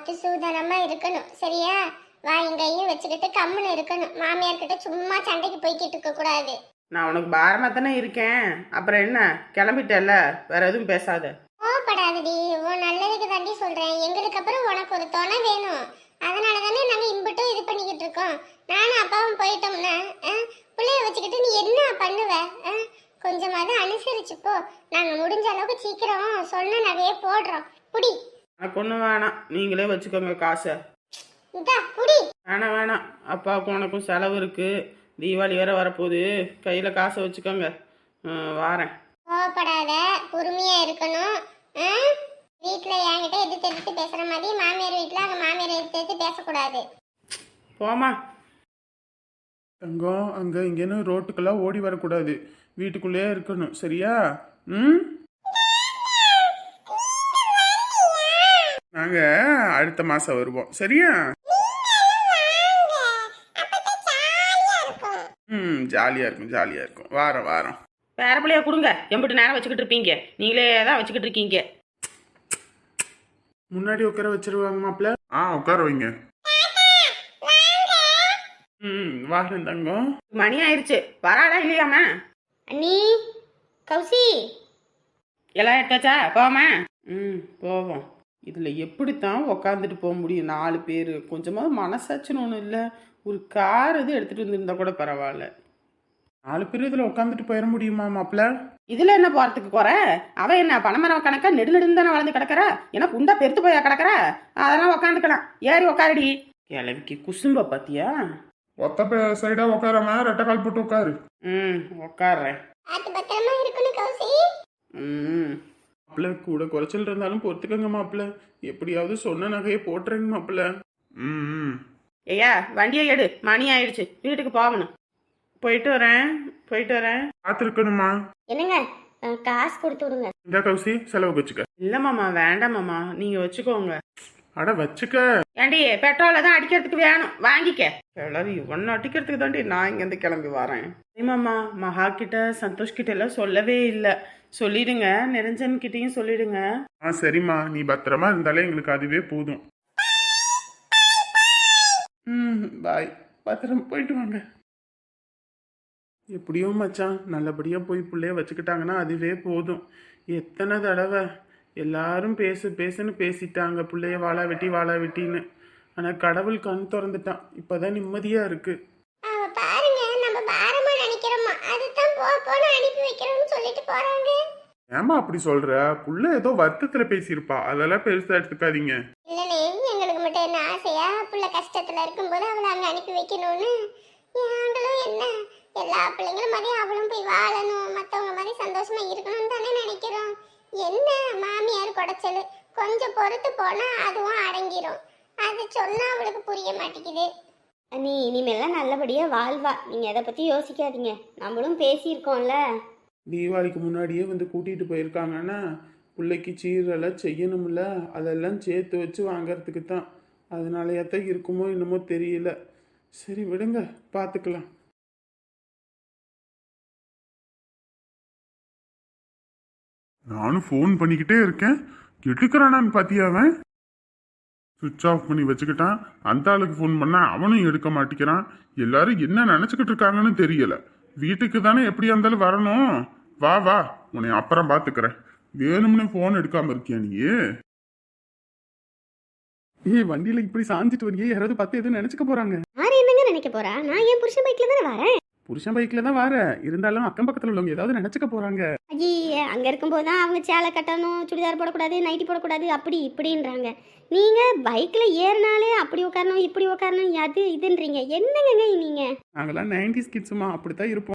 பார்த்து சூதானமா இருக்கணும் சரியா? வாயும் வச்சுக்கிட்டு கம்முன்னு இருக்கணும். மாமியார் கிட்ட சும்மா சண்டைக்கு போய்கிட்டு இருக்க கூடாது. நான் உனக்கு பாரமா தானே இருக்கேன். அப்புறம் என்ன, கிளம்பிட்டல, வேற எதுவும் பேசாத. கோவப்படாதடி, உன் நல்லதுக்கு தாண்டி சொல்றேன். எங்களுக்கு அப்புறம் உனக்கு ஒரு துணை வேணும். அதனால தானே நாங்க இம்பட்டும் இது பண்ணிக்கிட்டு இருக்கோம். நானும் அப்பாவும் போயிட்டோம்னா பிள்ளைய வச்சுக்கிட்டு நீ என்ன பண்ணுவ? கொஞ்சமாவது அனுசரிச்சு போ. நாங்க முடிஞ்ச அளவுக்கு சீக்கிரம் சொன்ன நகையே போடுறோம். புடி. எனக்கு ஒன்றும் வேணாம், நீங்களே வச்சுக்கோங்க காசை. இதா புடி. வேணாம் வேணாம், அப்பாவுக்கும் உனக்கும் செலவு இருக்கு. தீபாவளி வேற வரப்போகுது, கையில காசை வச்சுக்கோங்க. வாரேன். கோவப்படாத, பொறுமையா இருக்கணும். வீட்டுல என்கிட்ட எதிர்த்து எதிர்த்து பேசுற மாதிரி மாமியார் வீட்டுல அங்க மாமியார் எதிர்த்து எதிர்த்து பேசக்கூடாது. போமா. தங்கம், அங்க இங்கேன்னு ரோட்டுக்கெல்லாம் ஓடி வரக்கூடாது, வீட்டுக்குள்ளேயே இருக்கணும் சரியா? நாங்க அடுத்த மாசம் வருவோம் சரியா? ஜாலியா இருக்கும் ஜாலியா இருக்கும். வாரம் வாரம் பேர பிள்ளைய கொடுங்க. எம்பிட்டு நேரம் வச்சுக்கிட்டு இருப்பீங்க? நீங்களே தான் வச்சுக்கிட்டு இருக்கீங்க. முன்னாடி உட்கார வச்சிருவாங்க மாப்பிள்ள. உட்கார வைங்க. வாரம் தங்கம். மணி ஆயிடுச்சு, வராடா இல்லையாமா? அண்ணி, கௌசி எல்லாம் எடுத்தாச்சா? போமா. போவோம். இதுல எப்படித்தான் உக்காந்துட்டு போக முடியும் 4 பேர்? கொஞ்சமாவது மனசாச்சுன்னு ஒன்றும் இல்லை. ஒரு கார் இது எடுத்துட்டு வந்துருந்தா கூட பரவாயில்ல. 4 பேர் இதுல உட்காந்துட்டு போயிட முடியுமா மாப்பிள்ள? இதுல என்ன போறதுக்கு குறை? அவ என்ன பனைமரம் கணக்கா நெடுநெடுன்னு தானே வளர்ந்து கிடக்குறா? ஏன்னா குண்டா பெருத்து போயா கிடக்குறா? அதெல்லாம் உக்காந்துக்கலாம். ஏறி உக்காரடி. கிளவிக்கு குசும்ப பாத்தியா? ஒத்த சைடா உட்காராம ரெட்டை கால் போட்டு உட்காரு. உட்காடுறேன். பத்திரமா இருக்கணும் கௌசி. மாப்பிள்ள கூட குறைச்சல் இருந்தாலும் பொறுத்துக்கங்க மாப்பிள்ள. எப்படியாவது சொன்ன நகையை போட்டுறேங்க மாப்பிள்ள. ஐயா வண்டியை எடு, மணி ஆயிடுச்சு, வீட்டுக்கு போகணும். போயிட்டு வரேன் போயிட்டு வரேன். காத்திருக்கணுமா? என்னங்க, காசு கொடுத்து விடுங்க. இந்த கௌசி செலவுக்கு வச்சுக்க. இல்ல மாமா, வேண்டாம் மாமா, நீங்க வச்சுக்கோங்க. அட வச்சுக்க. ஏண்டி பெட்ரோல தான் அடிக்கிறதுக்கு வேணும், வாங்கிக்க. கிளவி ஒன்னு அடிக்கிறதுக்கு தாண்டி நான் இங்கேருந்து கிளம்பி வரேன். மாமா, மகா கிட்ட சந்தோஷ் கிட்ட எல்லாம் சொல்லவே இல்லை. சொல்லிடுங்க, நிரஞ்சன் கிட்டையும் சொல்லிடுங்க. சரிம்மா, நீ பத்திரமா இருந்தாலே எங்களுக்கு அதுவே போதும். பாய், பத்திரம் போயிட்டு வாங்க. எப்படியோ மச்சான் நல்லபடியா போய் பிள்ளைய வச்சுக்கிட்டாங்கன்னா அதுவே போதும். எத்தனை தடவை எல்லாரும் பேசுன்னு பேசிட்டாங்க, பிள்ளைய வாழா வெட்டின்னு. ஆனா கடவுள் கண் திறந்துட்டான். இப்பதான் நிம்மதியா இருக்கு. பாருங்க, நம்ம பாரமா நினைக்கிறோமா, அதுதான் போன்னு அனுப்பி வைக்கிறோம்னு சொல்லிட்டு போறாங்க. ஏமா அப்படி சொல்ற? புள்ள ஏதோ வருத்தத்துல பேசியிருப்பா, அதெல்லாம் பெருசா எடுத்துக்காதீங்க. இல்லனே, எங்களுக்கு மட்டும் என்ன ஆசையா புள்ள கஷ்டத்துல இருக்கும்போது அவளை அங்க அனுப்பி வைக்கணும்னு? ஏங்களும் என்ன, எல்லா பிள்ளைங்களும் மாதிரி அவளும் போய் வாழணும், மத்தவங்க மாதிரி சந்தோஷமா இருக்கணும்னு தானே நினைக்கிறோம். என்ன மாமியார் குடைச்சல், கொஞ்சம் பொறுத்து போனா அதுவும் அடங்கிரும். அது சொன்னா அவளுக்கு புரிய மாட்டேங்குது. நீ இனிமேலாம் நல்லபடியா வாழ்வா, நீங்க எதை பத்தி யோசிக்காதீங்க. நம்மளும் பேசியிருக்கோம்ல. தீபாவளிக்கு முன்னாடியே வந்து கூட்டிட்டு போயிருக்காங்கன்னா பிள்ளைக்கு சீரெல்லாம் செய்யணும்ல, அதெல்லாம் சேர்த்து வச்சு வாங்கறதுக்கு தான். அதனாலயாத்தான் இருக்குமோ என்னமோ தெரியல. சரி விடுங்க, பார்த்துக்கலாம். நானும் ஃபோன் பண்ணிக்கிட்டே இருக்கேன், எடுக்கிறானான்னு பாத்தியாவன்? சுவிட்ச் ஆஃப் பண்ணி வச்சுக்கிட்டான். அந்த ஆளுக்கு ஃபோன் பண்ணா அவனும் எடுக்க மாட்டேங்கிறான். எல்லாரும் என்ன நினைச்சுக்கிட்டு இருக்காங்கன்னு தெரியல. வீட்டுக்கு தானே எப்படியா இருந்தாலும் வரணும். வா வா, உன்னை அப்புறம் பாத்துக்கிறேன். வேணும்னு போன் எடுக்காம இருக்கியா நீ? வண்டியில இப்படி சாஞ்சிட்டு வரியே, யாராவது பார்த்து எதுவும் நினைச்சுக்க போறாங்க. யாரு என்னங்க நினைக்க போறா? நான் என் புருஷன் பைக்ல தானே வரேன். புருஷன் பைக்ல தான் வர, இருந்தாலும் அக்கம் பக்கத்துல உள்ளவங்க ஏதாவது நினைச்சுக்க போறாங்க. ஐயே, அங்க இருக்கும்போது தான் அவங்க சேலை கட்டணும், சுடிதார் போடக்கூடாது, நைட்டி போடக்கூடாது, அப்படி இப்படின்றாங்க. நீங்க பைக்ல ஏறினாலே அப்படி உட்காரணும் இப்படி உட்காரணும் அது இதுன்றீங்க. என்னங்க நீங்க? நாங்கெல்லாம் 90s கிட்ஸுமா, அப்படித்தான் இருப்போம்.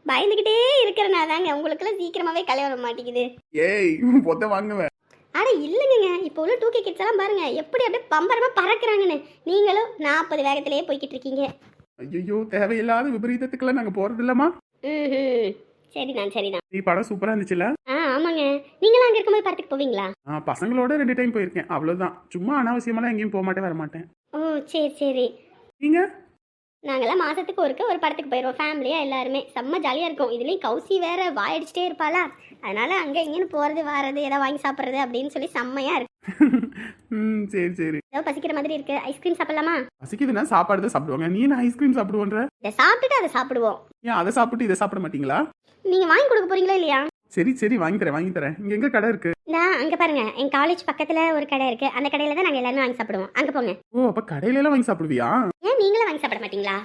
பயந்துகிட்டே இருக்கிறனாதாங்க உங்களுக்குலாம் சீக்கிரமாவே கல்யாணம் மாட்டேங்குது. ஏய் பொத்த வாங்குவேன். அட இல்லைங்க, இப்போ உள்ள 2K கிட்ஸ் எல்லாம் பாருங்க எப்படி அப்படியே பம்பரமா பறக்குறாங்கன்னு. நீங்களும் 40 வேகத்திலேயே போய்கிட்டு இருக்கீங்க. ஐயோ, தேவையில்லாத விபரீதத்துக்கெல்லாம் நாங்க போறது இல்லம்மா. சரிதான். நீ படம் சூப்பரா இருந்துச்சுல? ஆமாங்க. நீங்களும் அங்க இருக்கும்போது படத்துக்கு போவீங்களா? பசங்களோட 2 டைம் போயிருக்கேன், அவ்வளவுதான். சும்மா அனாவசியமெல்லாம் எங்கேயும் போக மாட்டேன், வர மாட்டேன். ஓ சரி. நீங்க? நாங்கெல்லாம் மாசத்துக்கு ஒரு படத்துக்கு போயிடுவோம், ஃபேமிலியா எல்லாருமே. செம்ம ஜாலியா இருக்கும். இதுலயும் கௌசி வேற வாயடிச்சுட்டே இருப்பாளா, அதனால அங்க இங்கன்னு போறது வாரது, ஏதாவது வாங்கி சாப்பிட்றது அப்படின்னு சொல்லி செம்மையா இருக்கு. சரி சரி. ஏதோ பசிக்கிற மாதிரி இருக்கு, ஐஸ்கிரீம் சாப்பிடலாமா? பசிக்குதுன்னா சாப்பாடு தான் சாப்பிடுவாங்க, நீ என்ன ஐஸ்கிரீம் சாப்பிடுவோன்ற? இதை சாப்பிட்டுட்டு அதை சாப்பிடுவோம். ஏன் அதை சாப்பிட்டு இதை சாப்பிட மாட்டீங்களா? நீங்க வாங்கி கொடுக்க போறீங்களா இல்லையா? சரி சரி, வாங்கி தரேன். இங்க எங்க கடை இருக்கு? நான் அங்க பாருங்க, என் காலேஜ் பக்கத்துல ஒரு கடை இருக்கு, அந்த கடையில தான் நாங்க எல்லாரும் வாங்கி சாப்பிடுவோம். அங்க போங்க. ஓ, அப்ப கடையில எல்லாம் வாங்கி சாப்பிடுவியா? ஏன் நீங்களும் வாங்கி சாப்பிட மாட்டீங்களா?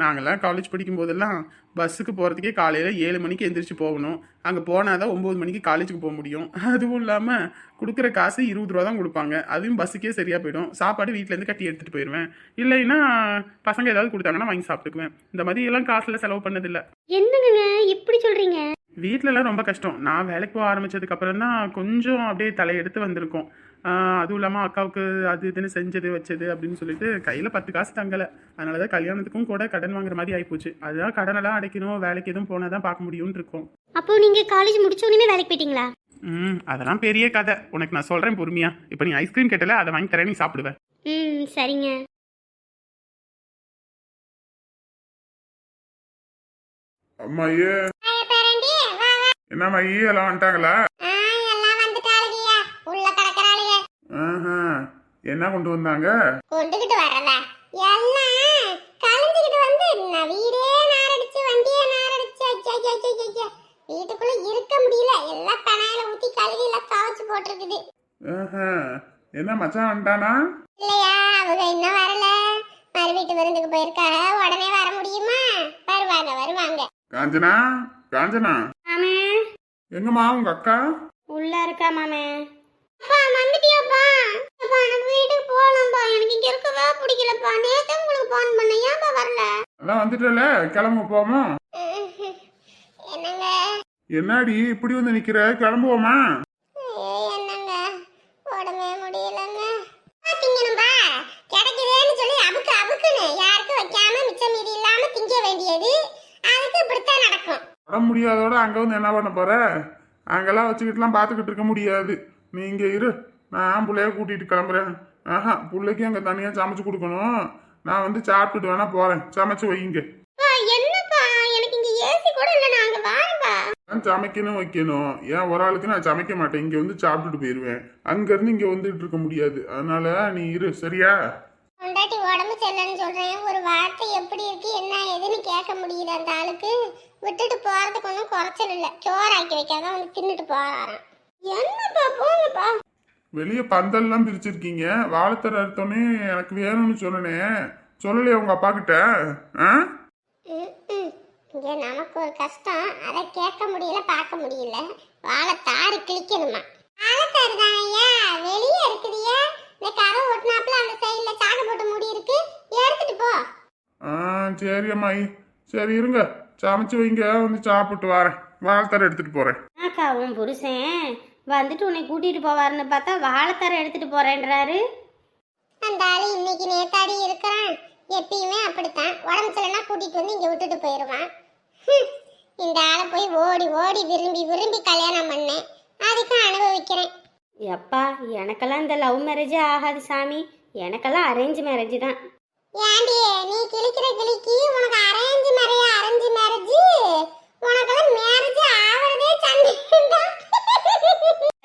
நாங்கெல்லாம் காலேஜ் படிக்கும் போதெல்லாம் பஸ்ஸுக்கு போகிறதுக்கே காலையில் 7 மணிக்கு எந்திரிச்சு போகணும். அங்கே போனால் தான் 9 மணிக்கு காலேஜுக்கு போக முடியும். அதுவும் இல்லாமல் கொடுக்குற காசு 20 ரூபா தான் கொடுப்பாங்க. அதுவும் பஸ்ஸுக்கே சரியாக போயிடும். சாப்பாடு வீட்டிலேருந்து கட்டி எடுத்துகிட்டு போயிடுவேன். இல்லைன்னா பசங்க ஏதாவது கொடுத்தாங்கன்னா வாங்கி சாப்பிட்டுக்குவேன். இந்த மாதிரி எல்லாம் காசில் செலவு பண்ணதில்லை. என்னங்க இப்படி சொல்றீங்க? வீட்டிலலாம் ரொம்ப கஷ்டம். நான் வேலைக்கு போக ஆரம்பித்ததுக்கப்புறம் தான் கொஞ்சம் அப்படியே தலையெடுத்து வந்திருக்கோம். அதுவும் இல்லாமல் அக்காவுக்கு அது இதுன்னு செஞ்சது வச்சது அப்படின்னு சொல்லிட்டு கையில் 10 காசு தங்கலை. அதனால தான் கல்யாணத்துக்கும் கூட கடன் வாங்குற மாதிரி ஆகிப்போச்சு. அதுதான் கடனெல்லாம் அடைக்கணும், வேலைக்கு எதுவும் போனால் தான் பார்க்க முடியும்னு இருக்கோம். அப்போ நீங்க காலேஜ் முடிச்ச உடனே வேலைக்கு போயிட்டீங்களா? அதெல்லாம் பெரிய கதை. உனக்கு நான் சொல்கிறேன் பொறுமையா. இப்போ நீ ஐஸ்கிரீம் கேட்டல, அதை வாங்கி தரேன், நீ சாப்பிடுவேன். சரிங்க. அம்மாயே, என்னம்மா ஈ எல்லாம் வந்துட்டாங்களா? எல்லாம் வந்துட்டாளுங்கய்யா, உள்ள கிடக்குறாளுங்க. என்ன கொண்டு வந்தாங்க? கொண்டுகிட்டு வரல, எல்லாம் கலைஞ்சுக்கிட்டு வந்து நான் வீடே நாரடிச்சு வண்டியே நாரடிச்சு. ஐயா, வீட்டுக்குள்ள இருக்க முடியல. எல்லாம் பெனாயில ஊத்தி கழுவி எல்லாம் துவைச்சு போட்டிருக்குது. என்ன மச்சான் வந்துட்டானா? இல்லையா, அவங்க இன்னும் வரல. மறு வீட்டு விருந்துக்கு போயிருக்காங்க. உடனே வர முடியுமா? வருவாங்க. காஞ்சனா மாமே, எங்கம்மா உங்க அக்கா? உள்ள இருக்கா மாமே. அப்பா வந்துட்டியாப்பா? அப்பா எனக்கு வீட்டுக்கு போகலாம்ப்பா, எனக்கு இங்க இருக்கவே பிடிக்கலப்பா. நேத்து உங்களுக்கு போன் பண்ண, ஏன்ப்பா வரல? அதான் வந்துட்டல, கிளம்ப போமா? என்னங்க என்னடி இப்படி வந்து நிக்கிற? கிளம்புவோமா? என்னங்க உடம்பே முடியலங்க. திங்கணும்பா, கிடைக்குதேன்னு சொல்லி அபுக்குன்னு யாருக்கும் வைக்காம மிச்சம் மீதி இல்லாம திங்க வேண்டியது. அதுக்கு இப்படித்தான் நடக்கும். உடம்பு முடியாதோட அங்க வந்து என்ன பண்ண போற? அங்கெல்லாம் வச்சுக்கிட்டுலாம் பாத்துக்கிட்டு இருக்க முடியாது. நீ இங்க இரு, நான் பிள்ளைய கூட்டிட்டு கிளம்புறேன். பிள்ளைக்கு அங்க தனியா சமைச்சு கொடுக்கணும். நான் வந்து சாப்பிட்டுட்டு வேணா போறேன். சமைச்சு வைங்க. என்னப்பா, எனக்கு இங்க ஏசி கூட இல்ல, நாங்க வாரப்பா. நான் சமைக்கணும் வைக்கணும். ஏன் ஒரு ஆளுக்கு நான் சமைக்க மாட்டேன். இங்க வந்து சாப்பிட்டுட்டு போயிருவேன். அங்க இருந்து இங்க வந்துட்டு இருக்க முடியாது. அதனால நீ இரு, சரியா? பொண்டாட்டி உடம்பு சரியில்லைன்னு சொல்றேன், ஒரு வார்த்தை எப்படி இருக்கு என்ன ஏதுன்னு கேட்க முடியுது அந்த ஆளுக்கு. விட்டுட்டு போறதுக்கு ஒன்றும் குறைச்சல் இல்லை. சோறாக்கி வைக்காதான் வந்து தின்னுட்டு போறாராம். என்னப்பா, போங்கப்பா. வெளியே பந்தல்லாம் பிரிச்சிருக்கீங்க. வாழைத்தர அறுத்தோன்னே எனக்கு வேணும்னு சொன்னேன். சொல்லலையா உங்க அப்பா கிட்ட? இங்க நமக்கு ஒரு கஷ்டம், அதை கேட்க முடியல, பார்க்க முடியல. வாழைத்தாறு கிழிக்கணுமா? வாழைத்தாறு தான் ஐயா, வெளியே இருக்குதுயா. இந்த கரை ஒட்டினாப்புல அந்த சைடுல சாக்கு போட்டு மூடி இருக்கு, எடுத்துட்டு போ. சரி அம்மாயி, சரி இருங்க, சமைச்சு வைங்க, வந்து சாப்பிட்டு வரேன். வாழைத்தர எடுத்துட்டு போறேன். அக்கா, உன் புருஷன் வந்துட்டு உன்னை கூட்டிட்டு போவாருன்னு பார்த்தா வாழைத்தர எடுத்துட்டு போறேன்றாரு. அந்த ஆளு இன்னைக்கு நேத்தாடி இருக்கிறான். எப்பயுமே அப்படித்தான், உடம்பு சரியில்லைன்னா கூட்டிட்டு வந்து இங்க விட்டுட்டு போயிடுவான். இந்த ஆளை போய் ஓடி ஓடி விரும்பி கல்யாணம் பண்ணேன், அதுக்கு அனுபவிக்கிறேன். எப்பா, எனக்கெல்லாம் இந்த லவ் மேரேஜே ஆகாது சாமி, எனக்கெல்லாம் அரேஞ்ச் மேரேஜ் தான். ஏண்டி நீ கிழிக்கிற கிழிக்கி உனக்கு அரேஞ்ச் மேரேஜ், உனக்கெல்லாம் மேரேஜ் ஆவறதே சந்தேகம்தான்.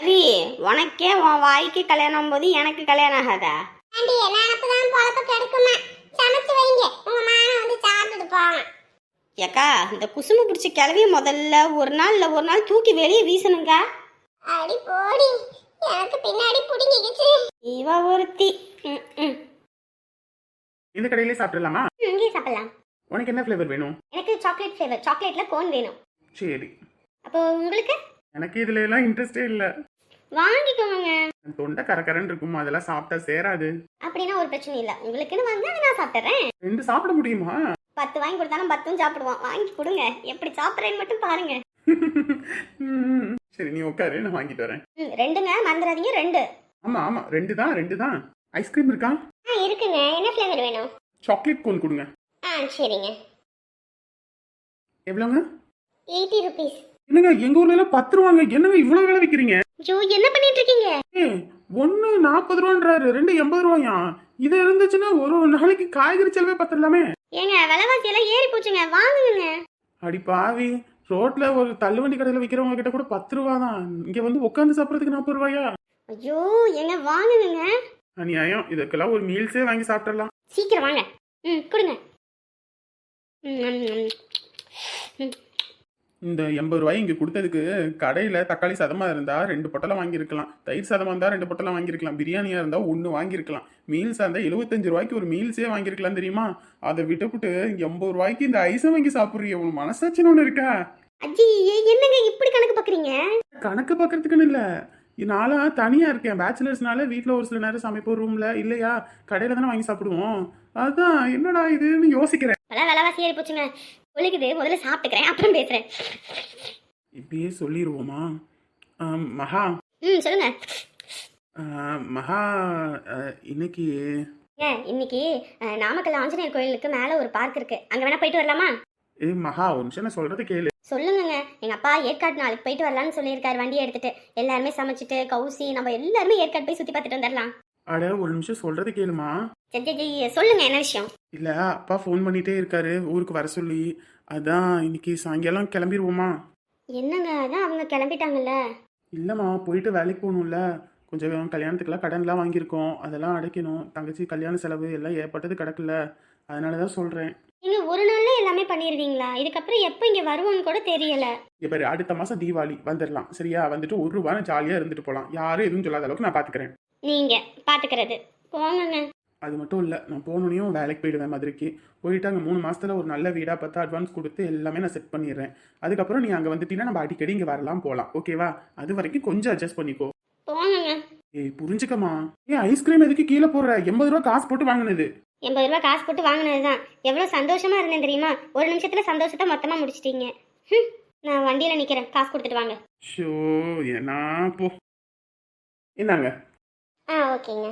சரி, உனக்கே உன் வாய்க்கு கல்யாணம் போது எனக்கு கல்யாணம் ஆகாதா? ஆண்டி நினப்புதான் பொழப்ப கெடுக்குமா. சமைச்சு வைங்க, உங்க மானம் வந்து சாப்பிட்டுட்டு போவான். ஏக்கா, இந்த குசுமு பிடிச்ச கிளவிய முதல்ல ஒரு நாள் தூக்கி வெளியே வீசணுங்க. அடி போடி, எனக்கு பின்னாடி புடிங்கிக்கிச்சு. இவ ஒருத்தி. இந்த கடையிலே சாப்பிடலாமா? இங்கே சாப்பிடலாம். உனக்கு என்ன ஃப்ளேவர் வேணும்? எனக்கு சாக்லேட் ஃப்ளேவர், சாக்லேட்ல கோன் வேணும். சரி. அப்போ உங்களுக்கு? எனக்கு இதுல எல்லாம் இன்ட்ரெஸ்டே இல்ல. வாங்கிக்கோங்க. தொண்டை கரகரன்னு இருக்கும், அதெல்லாம் சாப்பிட்டா சேராது. அப்படின்னா ஒரு பிரச்சனை இல்ல, உங்களுக்குன்னு வாங்க, நான் சாப்பிட்டுறேன். 2 சாப்பிட முடியுமா? 10 வாங்கி கொடுத்தாலும் 10 சாப்பிடுவோம். வாங்கி கொடுங்க, எப்படி சாப்பிட்றேன்னு மட்டும் பாருங்க. சரி, நீ உட்காரு, நான் வாங்கிட்டு வரேன். 2ங்க, மறந்துடாதீங்க, 2. ஆமா 2 தான். ஐஸ்கிரீம் இருக்கா? இருக்குங்க. என்ன ஃப்ளேவர் வேணும்? சாக்லேட் கோன் கொடுங்க. சரிங்க. எவ்வளோங்க? 80 rupees. என்னங்க, எங்க ஊர்ல எல்லாம் 10 ரூபாங்க. என்னங்க இவ்வளவு விலை விக்கிறீங்க? ஐயோ, என்ன பண்ணிட்டு இருக்கீங்க? ஒன்னு 40 ரூபான்றாரு, 2 80 ரூபாயா? இது இருந்துச்சுன்னா ஒரு நாளைக்கு காய்கறி செலவே பத்திரலாமே. ஏங்க, விலைவாசி எல்லாம் ஏறி போச்சுங்க, வாங்குங்க. அடி பாவி, ரோட்ல ஒரு தள்ளுவண்டி கடையில விக்கிறவங்க கிட்ட கூட 10 ரூபா தான். இங்க வந்து உட்காந்து சாப்பிடறதுக்கு 40 ரூபாயா? ஐயோ எங்க வாங்குங்க. அநியாயம், இதுக்கெல்லாம் ஒரு மீல்ஸே வாங்கி சாப்பிடலாம். சீக்கிரம் வாங்க. ம் கொடுங்க. ம், ம், ம். ம். இந்த 80 ரூபாய் இங்கே கொடுத்ததுக்கு கடையில் தக்காளி சாதமாக இருந்தால் 2 பொட்டலம் வாங்கியிருக்கலாம், தயிர் சாதமாக இருந்தால் 2 பொட்டலம் வாங்கியிருக்கலாம், பிரியாணியாக இருந்தால் 1 வாங்கியிருக்கலாம், மீல்ஸாக இருந்தால் 75 ரூபாய்க்கு ஒரு மீல்ஸே வாங்கியிருக்கலாம் தெரியுமா? அதை விட்டுப்புட்டு 80 ரூபாய்க்கு இந்த ஐஸை வாங்கி சாப்பிட்றீங்க. உன் மனசாட்சின்னு ஒன்று இருக்கா? அஜி என்னங்க இப்படி கணக்கு பார்க்குறீங்க? கணக்கு பார்க்கறதுக்குன்னு இல்லை, நான்லாம் தனியாக இருக்கேன், பேச்சுலர்ஸ்னால வீட்டில் ஒரு சில நேரம் சமைப்போம் ரூமில், இல்லையா கடையில் தானே வாங்கி சாப்பிடுவோம். அதான் என்னடா இதுன்னு யோசிக்கிறேன். விலைவாசி ஏறி போச்சுங்க. ஒழுகுது, முதல்ல சாப்பிட்டுக்கிறேன், அப்புறம் பேசுகிறேன். இப்பயே சொல்லிடுவோமா? மகா. ம் சொல்லுங்க. மகா, இன்னைக்கு இன்னைக்கு நாமக்கல் ஆஞ்சநேயர் கோயிலுக்கு மேலே ஒரு பார்க் இருக்கு, அங்கே வேணா போயிட்டு வரலாமா? மகா ஒரு நிமிஷம் நான் சொல்றது கேளு. சொல்லுங்க. எங்க அப்பா ஏற்காடு நாளைக்கு போயிட்டு வரலான்னு சொல்லியிருக்காரு, வண்டியை எடுத்துட்டு எல்லாருமே சமைச்சிட்டு கௌசி நம்ம எல்லாருமே ஏற்காடு போய் சுத்தி பார்த்துட்டு வந்துடலாம். அட ஒரு நிமிஷம் சொல்றது கேளுமா. சொல்லுங்க என்ன விஷயம்? இல்ல அப்பா ஃபோன் பண்ணிட்டே இருக்காரு ஊருக்கு வர சொல்லி, அதான் இன்னைக்கு சாயங்காலம் கிளம்பிடுவோமா? என்னங்க அதான் அவங்க கிளம்பிட்டாங்கல்ல. இல்லம்மா, போயிட்டு வேலைக்கு போகணும்ல, கொஞ்சம் கல்யாணத்துக்குலாம் கடன்லாம் வாங்கியிருக்கோம், அதெல்லாம் அடைக்கணும், தங்கச்சி கல்யாண செலவு எல்லாம் ஏற்பட்டது கிடக்குல, அதனாலதான் சொல்றேன். நீங்க ஒரு நாள்ல எல்லாமே பண்ணிடுவீங்களா? இதுக்கப்புறம் எப்போ இங்க வருவோன்னு கூட தெரியல. இப்ப அடுத்த மாசம் தீபாவளி வந்துடலாம் சரியா? வந்துட்டு ஒரு ரூபாய் ஜாலியா இருந்துட்டு போலாம், யாரும் எதுவும் சொல்லாத அளவுக்கு நான் பாத்துக்கிறேன். நீங்க பாத்துக்கிறது போங்கங்க. அது மட்டும் இல்லை, நான் போனோனையும் வேலைக்கு போயிடுவேன் மதுரைக்கு. போயிட்டு அங்கே 3 மாசத்துல ஒரு நல்ல வீடாக பார்த்து அட்வான்ஸ் கொடுத்து எல்லாமே நான் செட் பண்ணிடுறேன். அதுக்கப்புறம் நீ அங்கே வந்துட்டீங்கன்னா நம்ம அடிக்கடி இங்கே வரலாம் போகலாம், ஓகேவா? அது வரைக்கும் கொஞ்சம் அட்ஜஸ்ட் பண்ணிக்கோ. போங்கங்க. ஏய் புரிஞ்சுக்கமா. ஐஸ்கிரீம் எதுக்கு கீழே போடுற? 80 ரூபா காசு போட்டு வாங்கினது. 80 ரூபாய் காசு போட்டு வாங்கினது தான். எவ்வளோ சந்தோஷமா இருந்தேன் தெரியுமா? ஒரு நிமிஷத்துல சந்தோஷத்தை மொத்தமா முடிச்சிட்டீங்க. நான் வண்டியில நிக்கிறேன், காசு கொடுத்துட்டு வாங்க. ஷோ ஏன்னா போ. என்னங்க? ஓகேங்க.